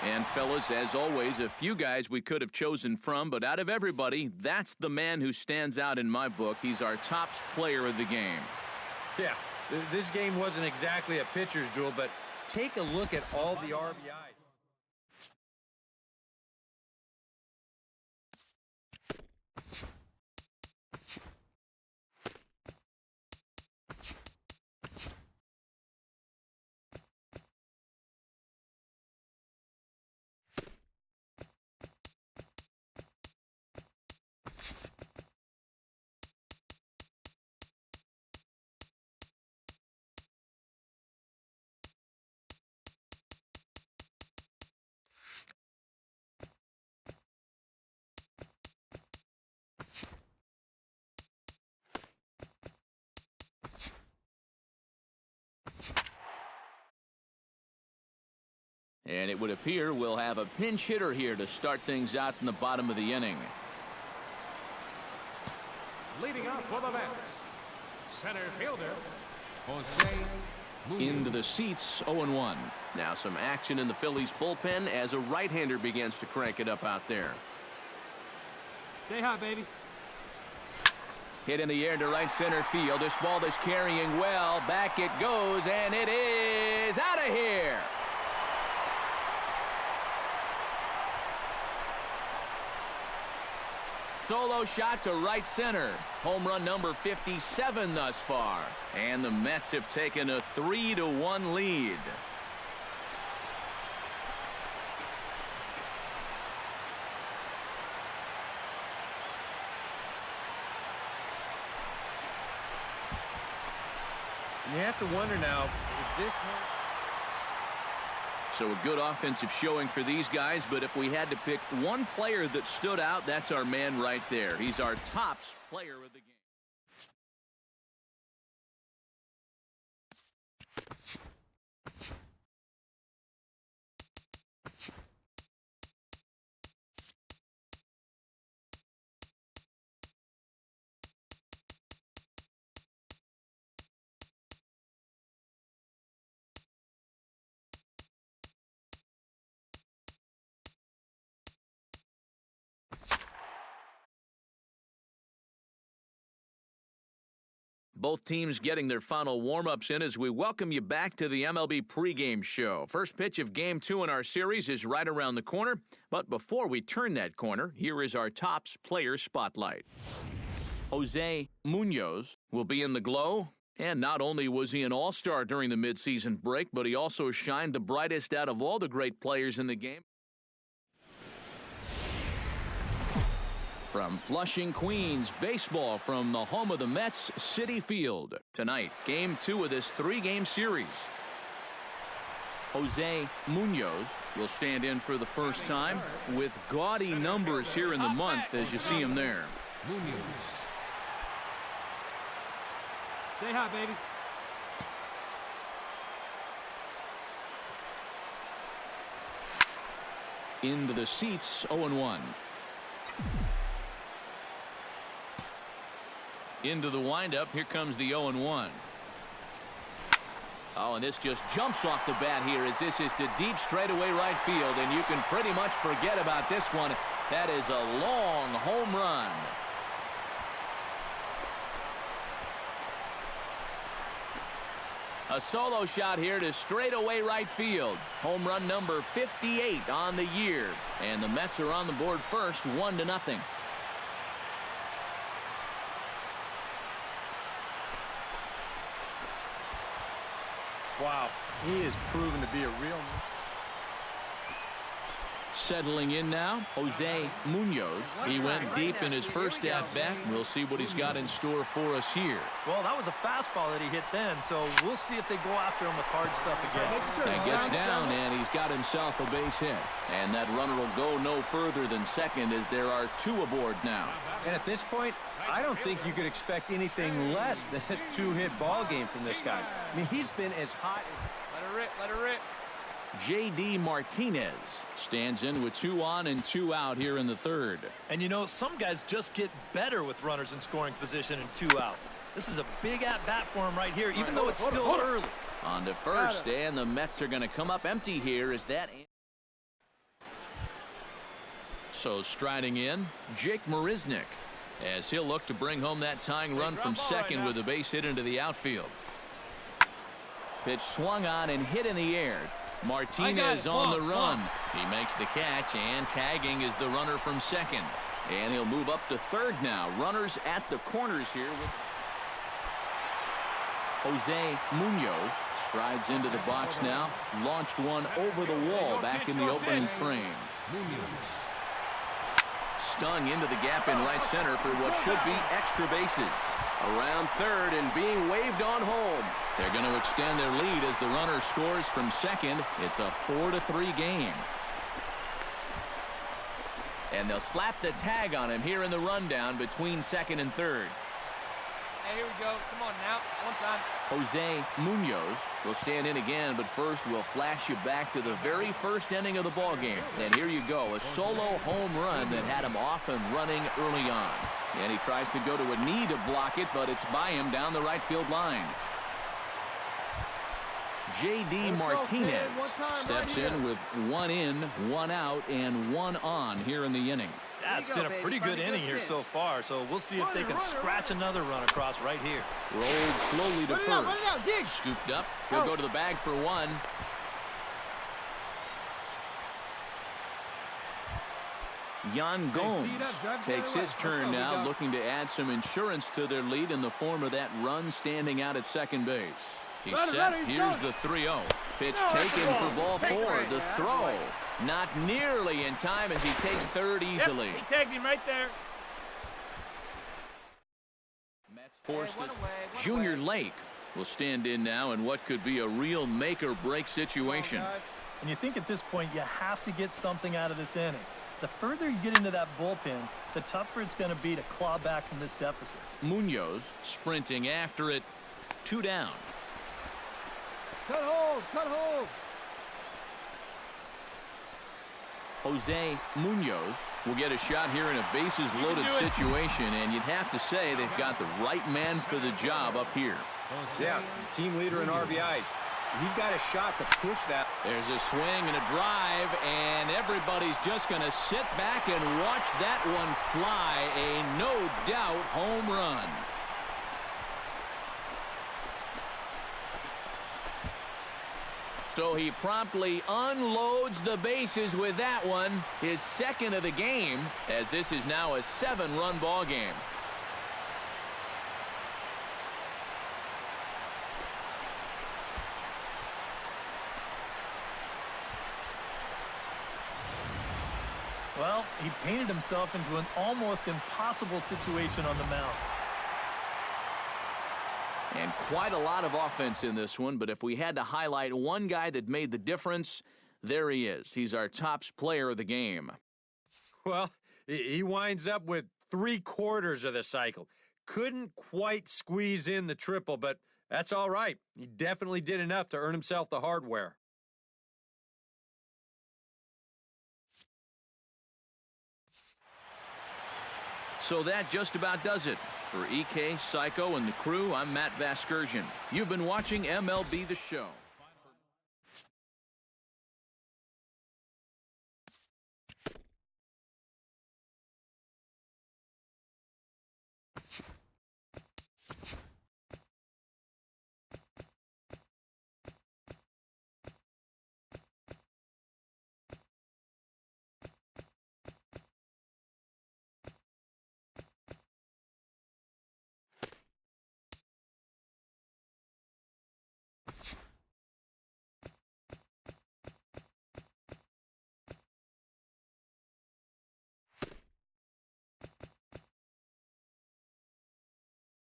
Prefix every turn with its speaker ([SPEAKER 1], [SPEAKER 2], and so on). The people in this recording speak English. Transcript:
[SPEAKER 1] And fellas, as always, a few guys we could have chosen from, but out of everybody, that's the man who stands out in my book. He's our top player of the game.
[SPEAKER 2] Yeah, this game wasn't exactly a pitcher's duel, but take a look at all the RBIs.
[SPEAKER 1] And it would appear we'll have a pinch hitter here to start things out in the bottom of the inning.
[SPEAKER 3] Leading up for the Mets, center fielder, Jose.
[SPEAKER 1] Into the seats, 0-1. Now some action in the Phillies bullpen as a right-hander begins to crank it up out there.
[SPEAKER 3] Stay hot, baby.
[SPEAKER 1] Hit in the air to right center field. This ball is carrying well. Back it goes, and it is out of here. Solo shot to right center. Home run number 57 thus far. And the Mets have taken a 3-1 lead.
[SPEAKER 2] You have to wonder now, if this...
[SPEAKER 1] So a good offensive showing for these guys, but if we had to pick one player that stood out, that's our man right there. He's our top player of the game. Both teams getting their final warm-ups in as we welcome you back to the MLB pregame show. First pitch of Game 2 in our series is right around the corner. But before we turn that corner, here is our Topps player spotlight. Jose Munoz will be in the glow. And not only was he an all-star during the midseason break, but he also shined the brightest out of all the great players in the game. From Flushing, Queens, baseball from the home of the Mets, Citi Field. Tonight, Game 2 of this 3-game series. Jose Munoz will stand in for the first time with gaudy numbers here in the month as you see him there.
[SPEAKER 3] Stay hot, baby.
[SPEAKER 1] Into the seats, 0-1. Into the windup. Here comes the 0-1. Oh, and this just jumps off the bat here as this is to deep straightaway right field, and you can pretty much forget about this one. That is a long home run. A solo shot here to straightaway right field. Home run number 58 on the year. And the Mets are on the board first, 1-0.
[SPEAKER 2] Wow, he is proven to be a real...
[SPEAKER 1] Settling in now, Jose Munoz. He went deep in his first at-bat. We'll see what he's got in store for us here.
[SPEAKER 4] Well, that was a fastball that he hit then, so we'll see if they go after him with hard stuff again.
[SPEAKER 1] And gets down, and he's got himself a base hit. And that runner will go no further than second as there are 2 aboard now.
[SPEAKER 2] And at this point, I don't think you could expect anything less than a 2-hit ball game from this guy. I mean, he's been as hot as...
[SPEAKER 3] Let her rip, let her rip.
[SPEAKER 1] J.D. Martinez stands in with 2 on and 2 out here in the third.
[SPEAKER 4] And you know, some guys just get better with runners in scoring position and 2 outs. This is a big at-bat for him right here, even though it's still early.
[SPEAKER 1] On to first, and the Mets are going to come up empty here as that... So striding in, Jake Marisnick, as he'll look to bring home that tying run from second with a base hit into the outfield. Pitch swung on and hit in the air. Martinez on the run. He makes the catch, and tagging is the runner from second. And he'll move up to third now. Runners at the corners here with Jose Munoz. Strides into the box now. Launched one over the wall back in the opening frame. Stung into the gap in right center for what should be extra bases. Around third and being waved on home. They're going to extend their lead as the runner scores from second. It's a 4-3 game. And they'll slap the tag on him here in the rundown between second and third.
[SPEAKER 5] Hey, here we go. Come on now. One time.
[SPEAKER 1] Jose Munoz will stand in again, but first we'll flash you back to the very first inning of the ball game. And here you go, a solo home run that had him off and running early on. And he tries to go to a knee to block it, but it's by him down the right field line. J.D. Martinez steps in with 1 in, 1 out, and 1 on here in the inning.
[SPEAKER 4] Yeah, it's been a pretty good inning here so far, so we'll see if they can scratch another run across right here.
[SPEAKER 1] Rolled slowly to first. Scooped up. He'll go to the bag for 1. Yan Gomes takes his turn now, looking to add some insurance to their lead in the form of that run standing out at second base. He's set. Here's the 3-0. Pitch taken for ball 4. The throw not nearly in time as he takes third easily.
[SPEAKER 5] Yep, he tagged him right there.
[SPEAKER 1] Junior Lake will stand in now in what could be a real make-or-break situation.
[SPEAKER 4] And you think at this point you have to get something out of this inning. The further you get into that bullpen, the tougher it's going to be to claw back from this deficit.
[SPEAKER 1] Munoz sprinting after it. 2 down.
[SPEAKER 5] Cut hold, cut hold.
[SPEAKER 1] Jose Munoz will get a shot here in a bases-loaded situation, and you'd have to say they've got the right man for the job up here.
[SPEAKER 2] Yeah, team leader in RBIs. He's got a shot to push that.
[SPEAKER 1] There's a swing and a drive, and everybody's just going to sit back and watch that one fly. A no-doubt home run. So he promptly unloads the bases with that one, his second of the game, as this is now a 7-run ball game.
[SPEAKER 4] Well, he painted himself into an almost impossible situation on the mound.
[SPEAKER 1] And quite a lot of offense in this one, but if we had to highlight one guy that made the difference, there he is. He's our top player of the game.
[SPEAKER 2] Well, he winds up with 3/4 of the cycle. Couldn't quite squeeze in the triple, but that's all right. He definitely did enough to earn himself the hardware.
[SPEAKER 1] So that just about does it. For EK, Psycho, and the crew, I'm Matt Vasgersian. You've been watching MLB The Show.